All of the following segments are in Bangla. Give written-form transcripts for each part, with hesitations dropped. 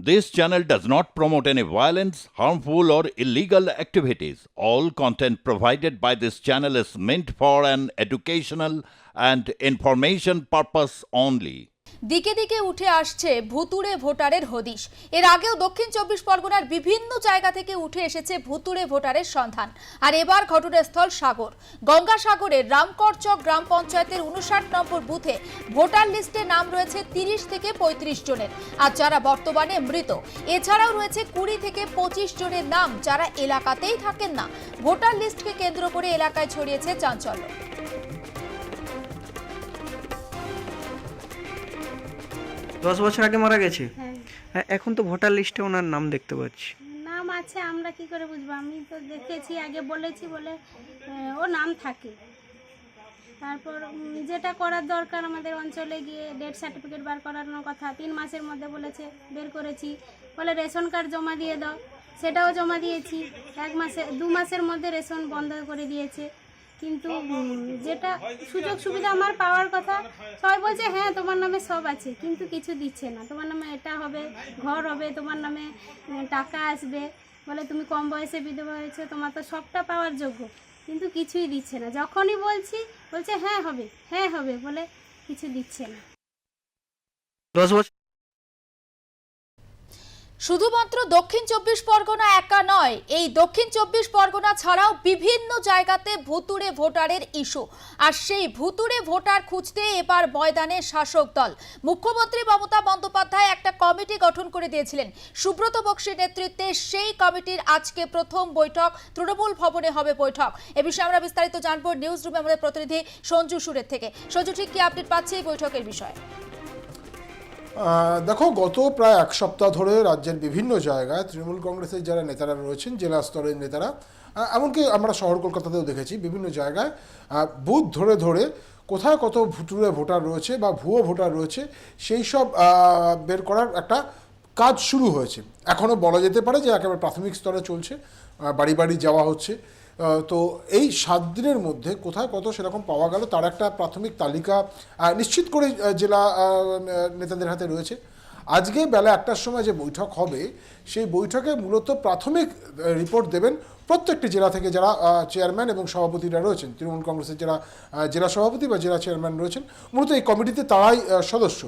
This channel does not promote any violence, harmful, or illegal activities. All content provided by this channel is meant for an educational and information purpose only. দিকে দিকে উঠে আসছে ভুতুড়ে ভোটারের হদিশ। এর আগেও দক্ষিণ চব্বিশ পরগনার বিভিন্ন জায়গা থেকে উঠে এসেছে ভুতুড়ে ভোটারের সন্ধান। আর এবার ঘটনাস্থল সাগর। গঙ্গাসাগরের রামকরচক গ্রাম পঞ্চায়েতের 59 নম্বর বুথে ভোটার লিস্টে নাম রয়েছে 30 থেকে 35 জনের, আর যারা বর্তমানে মৃত। এছাড়াও রয়েছে 20 থেকে 25 জনের নাম যারা এলাকাতেই থাকেন না। ভোটার লিস্টকে কেন্দ্র করে এলাকায় ছড়িয়েছে চাঞ্চল্য। 10 বছর আগে মারা গেছে। হ্যাঁ, এখন তো ভোটার লিস্টে ওনার নাম দেখতে পাচ্ছি। নাম আছে, আমরা কি করে বুঝবো? আমি তো দেখেছি, আগে বলেছি বলে ও নাম থাকে। তারপর যেটা করার দরকার আমাদের অঞ্চলে গিয়ে ডেথ সার্টিফিকেট বার করানোর কথা 3 মাসের মধ্যে বলেছে, বের করেছি। বলে রেশন কার্ড জমা দিয়ে দাও, সেটাও জমা দিয়েছি। 2 মাসের মধ্যে রেশন বন্ধ করে দিয়েছে। কিন্তু যেটা সুযোগ সুবিধা আমার পাওয়ার কথা, সবাই বলছে হ্যাঁ তোমার নামে সব আছে, কিন্তু কিছু দিচ্ছে না। তোমার নামে এটা হবে, ঘর হবে, তোমার নামে টাকা আসবে, বলে তুমি কম বয়সে বিধবা হয়েছে, তোমার তো সবটা পাওয়ার যোগ্য, কিন্তু কিছুই দিচ্ছে না। যখনই বলছে হ্যাঁ হবে বলে কিছু দিচ্ছে না। 10 বছর শুধুমাত্র দক্ষিণ চব্বিশ পরগনা একা নয়, এই দক্ষিণ চব্বিশ পরগনা ছাড়াও বিভিন্ন জায়গাতে ভুতুড়ে ভোটারের ইস্যু। আর সেই ভুতুড়ে ভোটার খুঁজতে এবার ময়দানে শাসক দল। মুখ্যমন্ত্রী মমতা বন্দ্যোপাধ্যায় একটা কমিটি গঠন করে দিয়েছিলেন। সুব্রত বক্সির নেতৃত্বে সেই কমিটির আজকে প্রথম বৈঠক, তৃণমূল ভবনে হবে বৈঠক। এ বিষয়ে আমরা বিস্তারিত জানবো নিউজ রুমে আমাদের প্রতিনিধি সঞ্জু সুরের থেকে। সঞ্জু, ঠিক কি আপডেট পাচ্ছে এই বৈঠকের বিষয়ে? দেখো, গত প্রায় 1 সপ্তাহ ধরে রাজ্যের বিভিন্ন জায়গায় তৃণমূল কংগ্রেসের যারা নেতারা রয়েছেন, জেলা স্তরের নেতারা, এমনকি আমরা শহর কলকাতাতেও দেখেছি, বিভিন্ন জায়গায় বুথ ধরে ধরে কোথায় কত ভুতুড়ে ভোটার রয়েছে বা ভুয়ো ভোটার রয়েছে সেই সব বের করার একটা কাজ শুরু হয়েছে। এখনও বলা যেতে পারে যে একেবারে প্রাথমিক স্তরে চলছে, বাড়ি বাড়ি যাওয়া হচ্ছে। তো এই 7 দিনের মধ্যে কোথায় কত সেরকম পাওয়া গেল তার একটা প্রাথমিক তালিকা নিশ্চিত করে জেলা নেতাদের হাতে রয়েছে। আজকে বেলা 1টার সময় যে বৈঠক হবে, সেই বৈঠকে মূলত প্রাথমিক রিপোর্ট দেবেন প্রত্যেকটি জেলা থেকে যারা চেয়ারম্যান এবং সভাপতিরা রয়েছেন, তৃণমূল কংগ্রেসের যারা জেলা সভাপতি বা জেলা চেয়ারম্যান রয়েছেন, মূলত এই কমিটিতে তারাই সদস্য।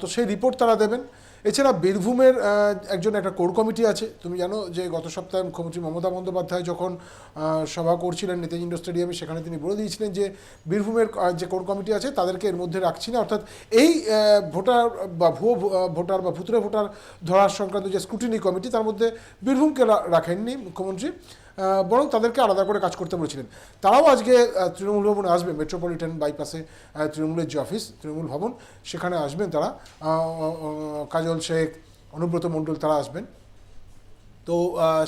তো সেই রিপোর্ট তারা দেবেন। এছাড়া বীরভূমের একটা কোর কমিটি আছে। তুমি জানো যে গত সপ্তাহে মুখ্যমন্ত্রী মমতা বন্দ্যোপাধ্যায় যখন সভা করছিলেন নেতাজি ইন্ডোর স্টেডিয়ামে, সেখানে তিনি বলে দিয়েছিলেন যে বীরভূমের যে কোর কমিটি আছে তাদেরকে এর মধ্যে রাখছি না। অর্থাৎ এই ভোটার বা ভুয়ো ভোটার বা ভুতুড়ে ভোটার ধরার সংক্রান্ত যে স্ক্রুটিনি কমিটি, তার মধ্যে বীরভূমকে রাখেননি মুখ্যমন্ত্রী, বরং তাদেরকে আলাদা করে কাজ করতে বলেছিলেন। তারাও আজকে তৃণমূল ভবনে আসবে। মেট্রোপলিটন বাইপাসে তৃণমূলের যে অফিস তৃণমূল ভবন, সেখানে আসবেন তারা। কাজল শেখ, অনুব্রত মণ্ডল তারা আসবেন। তো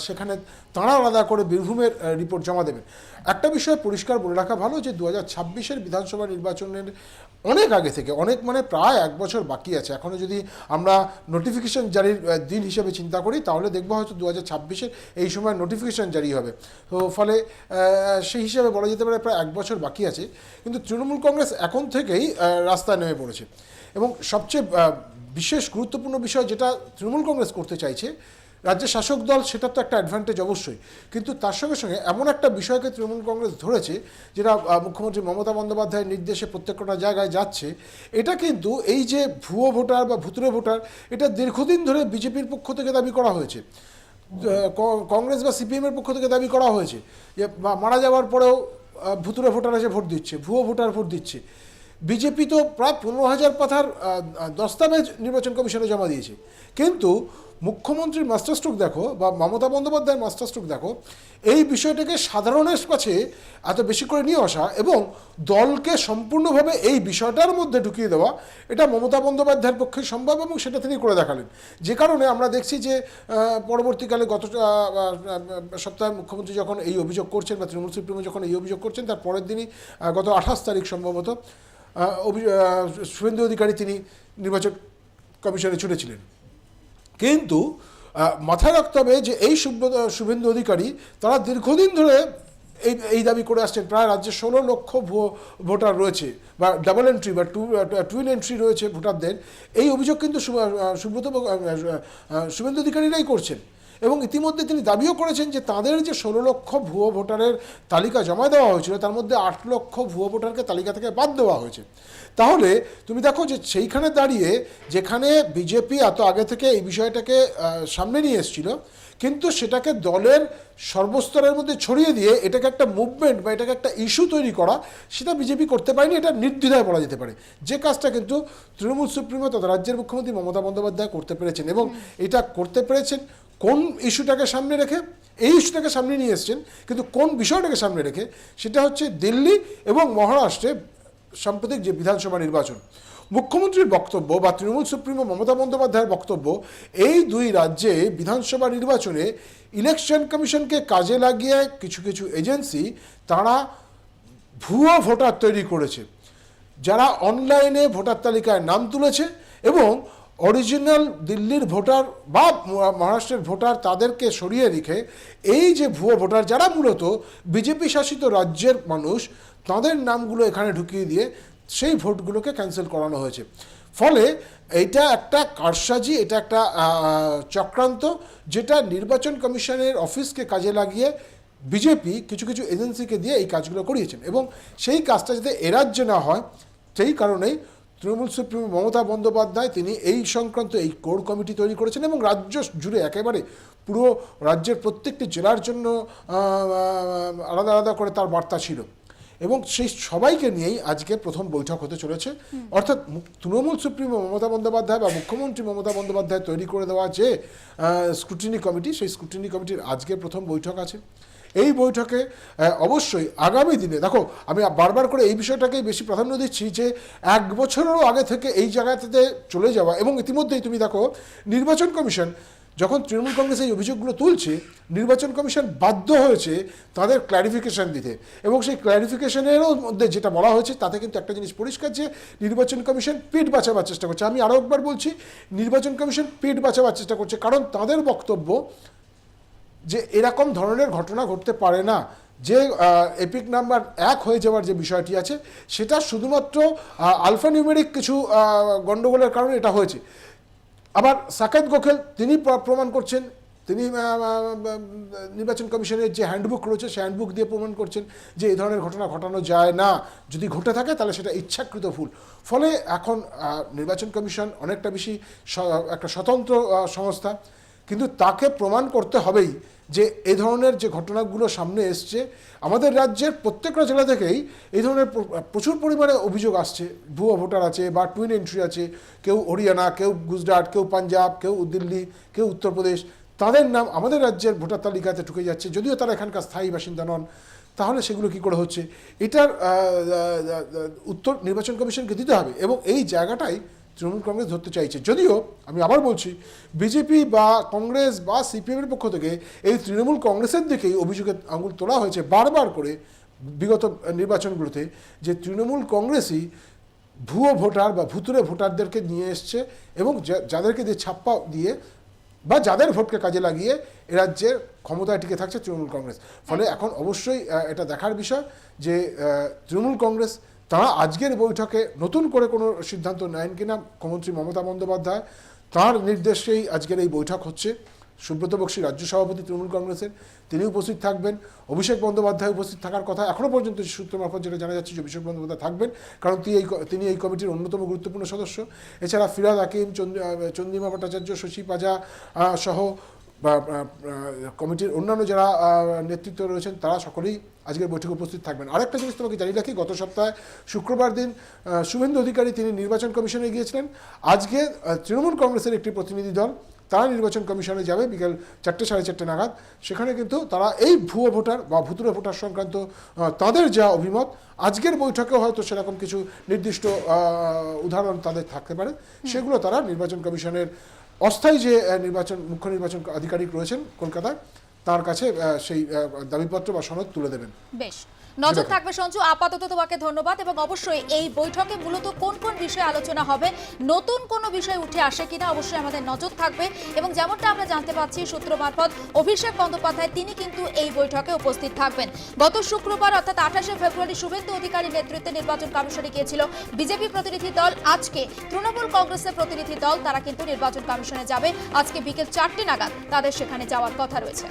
সেখানে তাঁরা আলাদা করে বীরভূমের রিপোর্ট জমা দেবেন। একটা বিষয় পরিষ্কার বলে রাখা ভালো যে 2026-এর বিধানসভা নির্বাচনের অনেক আগে থেকে, মানে প্রায় 1 বছর বাকি আছে। এখনও যদি আমরা নোটিফিকেশন জারির দিন হিসেবে চিন্তা করি, তাহলে দেখবো হয়তো 2026-এর এই সময় নোটিফিকেশন জারি হবে। তো ফলে সেই হিসাবে বলা যেতে পারে প্রায় 1 বছর বাকি আছে। কিন্তু তৃণমূল কংগ্রেস এখন থেকেই রাস্তায় নেমে পড়েছে। এবং সবচেয়ে বিশেষ গুরুত্বপূর্ণ বিষয় যেটা তৃণমূল কংগ্রেস করতে চাইছে, রাজ্যের শাসক দল, সেটা তো একটা অ্যাডভান্টেজ অবশ্যই, কিন্তু তার সঙ্গে সঙ্গে এমন একটা বিষয়কে তৃণমূল কংগ্রেস ধরেছে যেটা মুখ্যমন্ত্রী মমতা বন্দ্যোপাধ্যায়ের নির্দেশে প্রত্যেকটা জায়গায় যাচ্ছে। এটা কিন্তু এই যে ভুয়ো ভোটার বা ভুতুড়ে ভোটার, এটা দীর্ঘদিন ধরে বিজেপির পক্ষ থেকে দাবি করা হয়েছে, কংগ্রেস বা সিপিএমের পক্ষ থেকে দাবি করা হয়েছে যে মারা যাওয়ার পরেও ভুতুড়ে ভোটার এসে ভোট দিচ্ছে, ভুয়ো ভোটার ভোট দিচ্ছে। বিজেপি তো প্রায় 15,000 পাতার দস্তাবেজ নির্বাচন কমিশনে জমা দিয়েছে, কিন্তু মুখ্যমন্ত্রীর মাস্টারস্ট্রোক দেখো বা মমতা বন্দ্যোপাধ্যায়ের মাস্টারস্ট্রোক দেখো, এই বিষয়টাকে সাধারণের কাছে এত বেশি করে নিয়ে আসা এবং দলকে সম্পূর্ণভাবে এই বিষয়টার মধ্যে ঢুকিয়ে দেওয়া, এটা মমতা বন্দ্যোপাধ্যায়ের পক্ষে সম্ভব এবং সেটা তিনি করে দেখালেন। যে কারণে আমরা দেখছি যে পরবর্তীকালে গত সপ্তাহে মুখ্যমন্ত্রী যখন এই অভিযোগ করছেন বা তৃণমূল সুপ্রিমো যখন এই অভিযোগ করছেন, তার পরের দিনই গত 28 তারিখ সম্ভবত শুভেন্দু অধিকারী তিনি নির্বাচন কমিশনে ছুটেছিলেন। কিন্তু মাথায় রাখতে হবে যে এই শুভেন্দু অধিকারী তারা দীর্ঘদিন ধরে এই দাবি করে আসছেন। প্রায় রাজ্যে 16 লক্ষ ভুয়ো ভোটার রয়েছে, বা ডাবল এন্ট্রি বা টুইন এন্ট্রি রয়েছে ভোটারদের। এই অভিযোগ কিন্তু শুভেন্দু অধিকারীরাই করছেন। এবং ইতিমধ্যে তিনি দাবিও করেছেন যে তাদের যে 16 লক্ষ ভুয়ো ভোটারের তালিকা জমা দেওয়া হয়েছিল, তার মধ্যে 8 লক্ষ ভুয়ো ভোটারকে তালিকা থেকে বাদ দেওয়া হয়েছে। তাহলে তুমি দেখো যে সেইখানে দাঁড়িয়ে, যেখানে বিজেপি এত আগে থেকে এই বিষয়টাকে সামনে নিয়ে এসেছিল, কিন্তু সেটাকে দলের সর্বস্তরের মধ্যে ছড়িয়ে দিয়ে এটাকে একটা মুভমেন্ট বা এটাকে একটা ইস্যু তৈরি করা, সেটা বিজেপি করতে পারেনি। এটা নির্দ্বিধায় বলা যেতে পারে। যে কাজটা কিন্তু তৃণমূল সুপ্রিমো তথা রাজ্যের মুখ্যমন্ত্রী মমতা বন্দ্যোপাধ্যায় করতে পেরেছেন, এবং এটা করতে পেরেছেন কোন ইস্যুটাকে সামনে রেখে? এই ইস্যুটাকে সামনে নিয়ে এসছেন, কিন্তু কোন বিষয়টাকে সামনে রেখে? সেটা হচ্ছে দিল্লি এবং মহারাষ্ট্রে সাম্প্রতিক যে বিধানসভা নির্বাচন। মুখ্যমন্ত্রীর বক্তব্য বা তৃণমূল সুপ্রিমো মমতা বন্দ্যোপাধ্যায়ের বক্তব্য, এই দুই রাজ্যে বিধানসভা নির্বাচনে ইলেকশন কমিশনকে কাজে লাগিয়ে কিছু কিছু এজেন্সি তারা ভুয়ো ভোটার তৈরি করেছে, যারা অনলাইনে ভোটার তালিকায় নাম তুলেছে এবং অরিজিনাল দিল্লির ভোটার বা মহারাষ্ট্রের ভোটার তাদেরকে সরিয়ে রেখে এই যে ভুয়ো ভোটার, যারা মূলত বিজেপি শাসিত রাজ্যের মানুষ, তাদের নামগুলো এখানে ঢুকিয়ে দিয়ে সেই ভোটগুলোকে ক্যান্সেল করানো হয়েছে। ফলে এইটা একটা কারসাজি, এটা একটা চক্রান্ত, যেটা নির্বাচন কমিশনের অফিসকে কাজে লাগিয়ে বিজেপি কিছু কিছু এজেন্সিকে দিয়ে এই কাজগুলো করিয়েছেন। এবং সেই কাজটা যাতে এরাজ্যে না হয়, সেই কারণেই তৃণমূল সুপ্রিমো মমতা বন্দ্যোপাধ্যায় তিনি এই সংক্রান্ত এই কোর কমিটি তৈরি করেছেন, এবং রাজ্য জুড়ে একেবারে পুরো রাজ্যের প্রত্যেকটি জেলার জন্য আলাদা আলাদা করে তার বার্তা ছিল। এবং সেই সবাইকে নিয়েই আজকে প্রথম বৈঠক হতে চলেছে। অর্থাৎ তৃণমূল সুপ্রিমো মমতা বন্দ্যোপাধ্যায় বা মুখ্যমন্ত্রী মমতা বন্দ্যোপাধ্যায় তৈরি করে দেওয়া যে স্ক্রুটিনি কমিটি, সেই স্ক্রুটিনি কমিটির আজকে প্রথম বৈঠক আছে। এই বৈঠকে অবশ্যই আগামী দিনে, দেখো আমি বারবার করে এই বিষয়টাকেই বেশি প্রাধান্য দিচ্ছি যে 1 বছরেরও আগে থেকে এই জায়গাটাতে চলে যাওয়া। এবং ইতিমধ্যেই তুমি দেখো নির্বাচন কমিশন যখন তৃণমূল কংগ্রেস এই অভিযোগগুলো তুলছে, নির্বাচন কমিশন বাধ্য হয়েছে তাদের ক্ল্যারিফিকেশন দিতে। এবং সেই ক্ল্যারিফিকেশনেরও মধ্যে যেটা বলা হয়েছে, তাতে কিন্তু একটা জিনিস পরিষ্কার যে নির্বাচন কমিশন পিঠ বাঁচাবার চেষ্টা করছে। আমি আরও একবার বলছি, নির্বাচন কমিশন পিঠ বাঁচাবার চেষ্টা করছে, কারণ তাদের বক্তব্য যে এরকম ধরনের ঘটনা ঘটতে পারে না। যে এপিক নাম্বার 1 হয়ে যাওয়ার যে বিষয়টি আছে, সেটা শুধুমাত্র আলফানিউমেরিক কিছু গণ্ডগোলের কারণে এটা হয়েছে। আবার সাকেত গোখেল তিনি প্রমাণ করছেন, তিনি নির্বাচন কমিশনের যে হ্যান্ডবুক রয়েছে সেই হ্যান্ডবুক দিয়ে প্রমাণ করছেন যে এই ধরনের ঘটনা ঘটানো যায় না, যদি ঘটে থাকে তাহলে সেটা ইচ্ছাকৃত ভুল। ফলে এখন নির্বাচন কমিশন অনেকটা বেশি একটা স্বতন্ত্র সংস্থা, কিন্তু তাকে প্রমাণ করতে হবেই যে এই ধরনের যে ঘটনাগুলো সামনে এসছে, আমাদের রাজ্যের প্রত্যেকটা জেলা থেকেই এই ধরনের প্রচুর পরিমাণে অভিযোগ আসছে। ভুয়ো ভোটার আছে বা টুইন এন্ট্রি আছে, কেউ হরিয়ানা, কেউ গুজরাট, কেউ পাঞ্জাব, কেউ দিল্লি, কেউ উত্তরপ্রদেশ, তাদের নাম আমাদের রাজ্যের ভোটার তালিকাতে ঢুকে যাচ্ছে, যদিও তারা এখানকার স্থায়ী বাসিন্দা নন। তাহলে সেগুলো কী করে হচ্ছে, এটার উত্তর নির্বাচন কমিশনকে দিতে হবে। এবং এই জায়গাটাই তৃণমূল কংগ্রেস ধরতে চাইছে। যদিও আমি আবার বলছি, বিজেপি বা কংগ্রেস বা সিপিএমের পক্ষ থেকে এই তৃণমূল কংগ্রেসের দিকেই অভিযোগের আঙুল তোলা হয়েছে বারবার করে বিগত নির্বাচনগুলোতে, যে তৃণমূল কংগ্রেসই ভুয়ো ভোটার বা ভুতুরে ভোটারদেরকে নিয়ে এসছে এবং যাদেরকে দিয়ে ছাপ্পা দিয়ে বা যাদের ভোটকে কাজে লাগিয়ে এ রাজ্যের ক্ষমতায় টিকে থাকছে তৃণমূল কংগ্রেস। ফলে এখন অবশ্যই এটা দেখার বিষয় যে তৃণমূল কংগ্রেস তারা আজকের বৈঠকে নতুন করে কোনো সিদ্ধান্ত নেন কিনা। মুখ্যমন্ত্রী মমতা বন্দ্যোপাধ্যায় তার নির্দেশেই আজকের এই বৈঠক হচ্ছে। সুব্রত বক্সী রাজ্য সভাপতি তৃণমূল কংগ্রেসের, তিনি উপস্থিত থাকবেন। অভিষেক বন্দ্যোপাধ্যায় উপস্থিত থাকার কথা, এখনও পর্যন্ত সূত্র মারফত যেটা জানা যাচ্ছে যে অভিষেক বন্দ্যোপাধ্যায় থাকবেন, কারণ তিনি এই কমিটির অন্যতম গুরুত্বপূর্ণ সদস্য। এছাড়া ফিরহাদ হাকিম, চন্দ্রিমা ভট্টাচার্য, শশী পাজা সহ বা কমিটির অন্যান্য যারা নেতৃত্ব রয়েছেন, তারা সকলেই আজকের বৈঠকে উপস্থিত থাকবেন। আরেকটা জিনিস তোমাকে জানিয়ে রাখি, গত সপ্তাহে শুক্রবার দিন শুভেন্দু অধিকারী তিনি নির্বাচন কমিশনে গিয়েছিলেন। আজকে তৃণমূল কংগ্রেসের একটি প্রতিনিধি দল তারা নির্বাচন কমিশনে যাবে বিকেল 4টে সাড়ে 4টে নাগাদ। সেখানে কিন্তু তারা এই ভুয়ো ভোটার বা ভুতুরে ভোটার সংক্রান্ত তাদের যা অভিমত, আজকের বৈঠকেও হয়তো সেরকম কিছু নির্দিষ্ট উদাহরণ তাদের থাকতে পারে, সেগুলো তারা নির্বাচন কমিশনের অস্থায়ী যে মুখ্য নির্বাচন আধিকারিক রয়েছেন কলকাতায়, তার কাছে সেই দাবিপত্র বা সনদ তুলে দেবেন। বেশ। নজর থাকবে সঞ্জু, আপাতত তোমাকে ধন্যবাদ। এবং অবশ্যই এই বৈঠকে মূলত কোন কোন বিষয়ে আলোচনা হবে, নতুন কোনো বিষয় উঠে আসে কিনা, অবশ্যই আমাদের নজর থাকবে। এবং যেমনটা আমরা জানতে পাচ্ছি সূত্র মারফত, অভিষেক বন্দ্যোপাধ্যায় তিনি কিন্তু এই বৈঠকে উপস্থিত থাকবেন। গত শুক্রবার অর্থাৎ 28শে ফেব্রুয়ারি শুভেন্দু অধিকারীর নেতৃত্বে নির্বাচন কমিশনে গিয়েছিল বিজেপি প্রতিনিধি দল। আজকে তৃণমূল কংগ্রেসের প্রতিনিধি দল তারা কিন্তু নির্বাচন কমিশনে যাবে। আজকে বিকেল 4টে নাগাদ তাদের সেখানে যাওয়ার কথা রয়েছে।